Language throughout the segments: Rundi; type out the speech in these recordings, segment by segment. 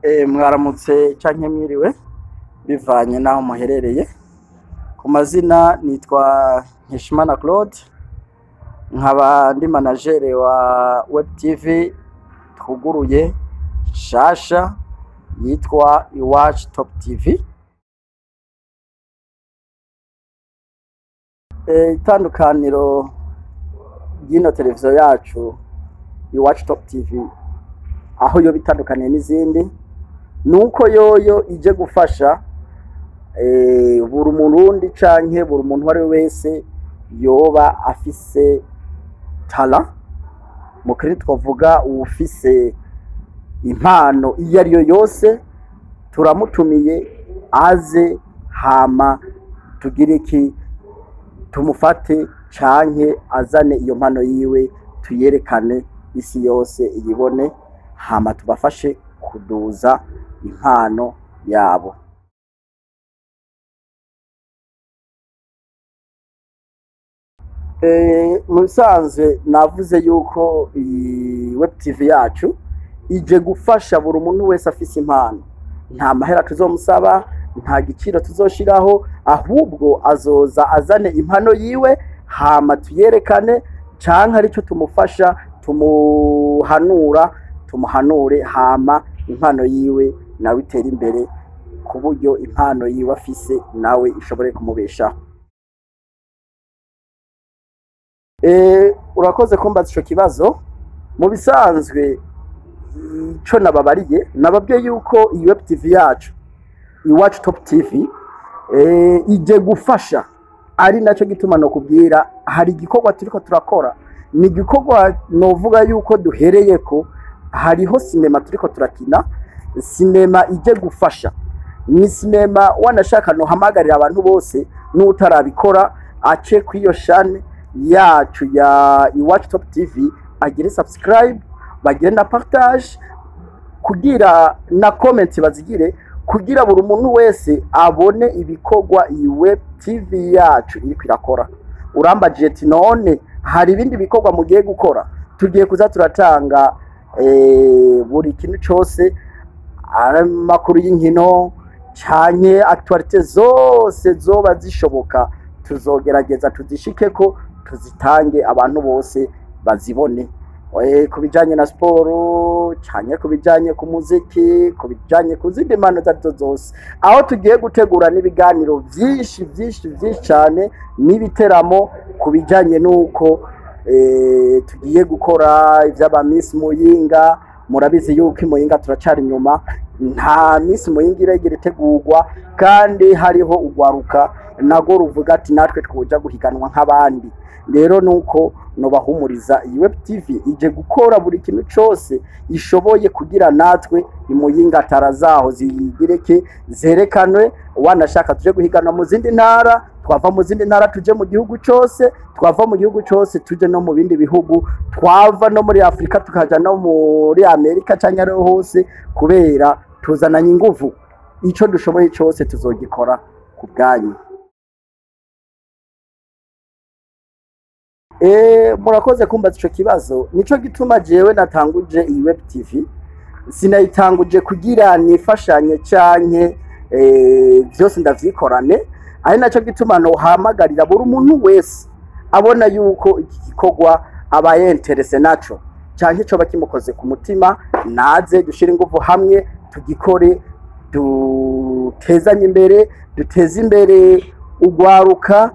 Mwaramutse canke mwiriwe bivanye naho muherereye. Ku mazina nitwa Nkeshimana Claude, nkaba ndi managere wa web TV twuguruye shasha yitwa Iwacu Top TV. Itandukaniro y'ino televiziyo yacu Iwacu Top TV aho yo bitandukaniye n'izindi nuko yoyo ije gufasha buri Murundi canke buri muntu wari wese yoba afise tala mukiri twavuga ufise impano iyo ariyo yose turamutumiye aze hama tugire iki tumufate canke azane iyo mpano yiwe tuyerekane isi yose iyibone hama tubafashe kuduza impano yabo. Musanzwe navuze yuko iyi web TV yacu ije gufasha buri muntu wese afise impano. Nta mahera tuzomusaba, nta giciro tuzoshiraho, ahubwo azoza azane impano yiwe hama tuyerekane canke arico tumufasha tumuhanure hama impano yiwe nawe itera imbere ku buryo impano yiwe afise nawe ishobore kumubeshaho. Urakoze kumbaza ico kibazo. Mu bisanzwe ico nababwiye yuko iyi web TV yacu Iwacu Top TV ije gufasha, ari naco gituma no kubwira hari igikorwa turiko turakora. Ni igikorwa novuga yuko duhereyeko, hariho sinema turiko turakina, sinema ije gufasha. Ni sinema wanashaka no hamagarira abantu bose n'utarabikora ace kwiyo channel yacu ya Iwacu Top TV agire subscribe, bagire na partage, kugira na comment bazigire, kugira buri muntu wese abone ibikorwa iyi web TV yacu iri kwirakora. Urambaje ati none hari ibindi bikorwa mugiye gukora? Tugiye kuza turatanga buri kintu cyose, amakuru y'inkino cyane actualité zose zoba zishoboka tuzogerageza tuzishikeko, tuzitange abantu bose bazibone. Kubijanye na sport cyane, kubijanye ku muziki, kubijanye ku zindi mpano zose, aho tugiye gutegura n'ibiganiro byinshi cyane n'ibiteramo kubijanye nuko tugiye gukora ivy'aba Miss Muyinga. Murabizi yuko Muyinga turacari inyuma, nta Miss Muyinga iregera itegurwa, kandi hariho ugwaruka nago ruvuga ati natwe twoja guhiganwa nk'abandi. Rero nuko nobahumuriza, iyi web TV ije gukora buri kintu cyose ishoboye kugira natwe Muyinga tarazaho zigireke zerekanwe. Wanashaka tuje guhiganwa mu zindi ntara, twava mu zindi ntara tuje mu gihugu cyose, twava mu gihugu cyose tuje no mu bindi bihugu, twava no muri Afrika tukaja no muri Amerika cyangwa ari hose, kubera tuzananye ingufu. Ico dushoboye cyose tuzogikora ku bwanyu. Murakoze kumbaza ico kibazo. Nico gituma jewe natanguje iyi web TV. Sinayitanguje kugira nifashanye canke byose ndavyikorane, ari naco gituma no hamagarira buri muntu wese abona yuko iki gikorwa aba interesse naco canke ico bakimukoze ku mutima, naze dushira ingufu hamwe tugikore, dutezanye imbere, duteze imbere ugwaruka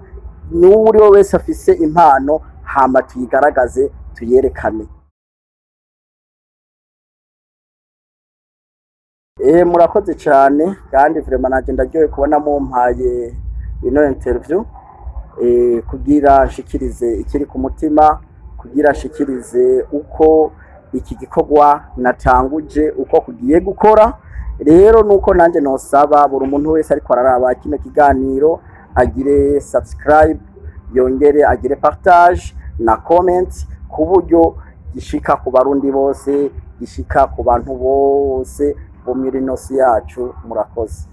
n'uri wese afise impano, hama tuyigaragaze tuyerekane. Murakoze cyane, kandi vraiment naje ndaryoye kubona mumpaye ino interview kugira nshikirize ikiri ku mutima, kugira nshikirize uko iki gikorwa natanguje uko kugiye gukora. Rero nuko nanje nosaba buri muntu wese ariko araraba kino kiganiro agire subscribe, yongere agire partage na comment, ku buryo gishika ku barundi bose, gishika ku bantu bose bo muri nosi yacu. Murakoze.